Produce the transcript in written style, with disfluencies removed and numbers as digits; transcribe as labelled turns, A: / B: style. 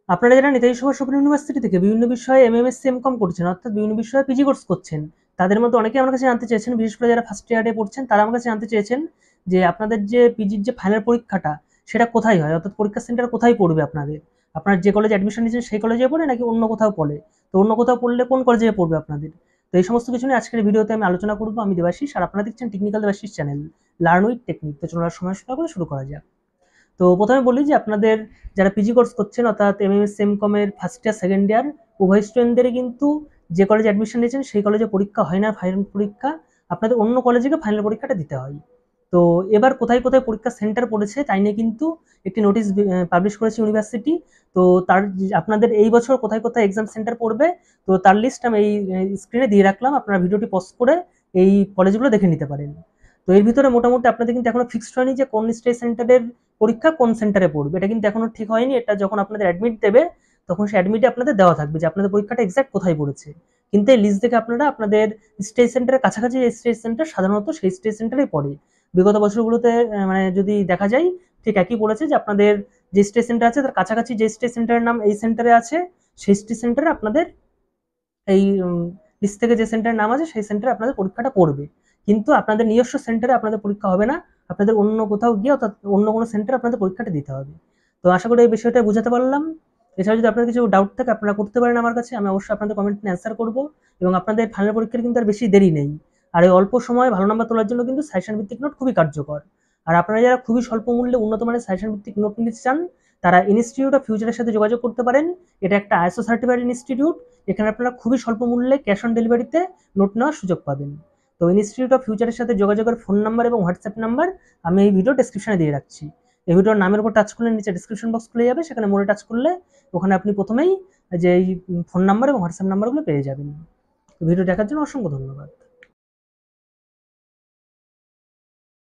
A: আপনারা যারা Netaji Subhash open university থেকে বিভিন্ন বিষয়ে এমএমএসসি এমকম করছেন, অর্থাৎ বিভিন্ন বিষয়ে পিজি কোর্স করছেন, তাদের মধ্যে অনেকেই আমার কাছে জানতে চেয়েছেন, বিশেষ করে যারা ফার্স্ট ইয়ারে পড়ছেন তারা আমার কাছে জানতে চেয়েছেন যে আপনাদের যে পিজির যে ফাইনাল পরীক্ষাটা সেটা কোথায় হয়, অর্থাৎ পরীক্ষা সেন্টার কোথায় পড়বে আপনাদের। আপনার যে কলেজে অ্যাডমিশন নিয়েছেন সেই কলেজে পড়ে নাকি অন্য কোথাও পড়ে, তো অন্য কোথাও পড়লে কোন কলেজে পড়বে আপনাদের। তো এই সমস্ত কিছু নিয়ে আজকের ভিডিওতে আমি আলোচনা করবো। আমি দেবাশিস, আর আপনারা দেখছেন technical Debashis channel, learn with technique. তো চলুন আর সময় নষ্ট না করে শুরু করা যাক। তো প্রথমে বলি যে আপনাদের যারা পিজি কোর্স করছেন, অর্থাৎ এমএমএস এমকমের ফার্স্ট ইয়ার সেকেন্ড ইয়ার উভয় স্টুডেন্টদেরই কিন্তু যে কলেজে অ্যাডমিশন নিয়েছেন সেই কলেজে পরীক্ষা হয় না ফাইনাল পরীক্ষা, আপনাদের অন্য কলেজে গিয়ে ফাইনাল পরীক্ষাটা দিতে হয়। তো এবার কোথায় কোথায় পরীক্ষা সেন্টার পড়েছে তাই নিয়ে কিন্তু একটি নোটিশ পাবলিশ করেছে ইউনিভার্সিটি। তো তার আপনাদের এই বছর কোথায় কোথায় এক্সাম সেন্টার পড়বে, তো তার লিস্ট আমি এই স্ক্রিনে দিয়ে রাখলাম, আপনারা ভিডিওটি পজ করে এই কলেজগুলো দেখে নিতে পারেন। তো এর ভিতরে মোটামুটি আপনাদের কিন্তু এখনো ফিক্সড হয়নি যে কোন স্টেট সেন্টারের পরীক্ষা কোন সেন্টারে পড়বে, এটা কিন্তু এখনো ঠিক হয়নি। এটা যখন আপনাদের অ্যাডমিট দেবে তখন সেই অ্যাডমিটে আপনাদের দেওয়া থাকবে যে আপনাদের পরীক্ষাটা এক্সাক্ট কোথায় পড়েছে। কিন্তু এই লিস্ট দেখে আপনারা আপনাদের স্টেট সেন্টারের কাছাকাছি যে স্টেট সেন্টার সাধারণত সেই স্টেট সেন্টারেই পড়ে। বিগত বছরগুলোতে মানে যদি দেখা যায় ঠিক একই বলেছে যে আপনাদের যে স্টেট সেন্টার আছে তার কাছাকাছি যে স্টেট সেন্টারের নাম এই সেন্টারে আছে সেই স্টেট সেন্টারে আপনাদের এই লিস্ট থেকে যে সেন্টারের নাম আছে সেই সেন্টারে আপনাদের পরীক্ষাটা পড়বে। কিন্তু আপনাদের নিজস্ব সেন্টারে আপনাদের পরীক্ষা হবে না, আপনাদের অন্য কোথাও গিয়ে অর্থাৎ অন্য কোনো সেন্টারে আপনাদের পরীক্ষাটা দিতে হবে। তো আশা করি এই বিষয়টা বোঝাতে পারলাম। এছাড়া যদি আপনাদের কিছু ডাউট থাকে আপনারা করতে পারেন আমার কাছে, আমি অবশ্যই আপনাদের কমেন্ট নিয়ে অ্যান্সার করবো। এবং আপনাদের ফাইনাল পরীক্ষার কিন্তু আর বেশি দেরি নেই, আর এই অল্প সময়ে ভালো নাম্বার তোলার জন্য কিন্তু সাজেশন ভিত্তিক নোট খুবই কার্যকর। আর আপনারা যারা খুবই স্বল্প মূল্যে উন্নত মানের সাজেশন ভিত্তিক নোট নিতে চান তারা ইনস্টিটিউট অফ ফিউচারের সাথে যোগাযোগ করতে পারেন। এটা একটা আইএসও সার্টিফাইড ইনস্টিটিউট, এখানে আপনারা খুবই স্বল্প মূল্যে ক্যাশ অন ডেলিভারিতে নোট নেওয়ার সুযোগ পাবেন। তো ইনস্টিটিউট অফ ফিউচারের সাথে যোগাযোগের ফোন নাম্বার এবং হোয়াটসঅ্যাপ নাম্বার আমি এই ভিডিও ডেসক্রিপশনে দিয়ে রাখছি। এই ভিডিওর নামের উপর টাচ করলে নিচে ডেসক্রিপশন বক্স খুলে যাবে, সেখানে মোড়ে টাচ করলে ওখানে আপনি প্রথমেই যে এই ফোন নাম্বার এবং হোয়াটসঅ্যাপ নাম্বারগুলো পেয়ে যাবেন। তো ভিডিও দেখার জন্য অসংখ্য ধন্যবাদ।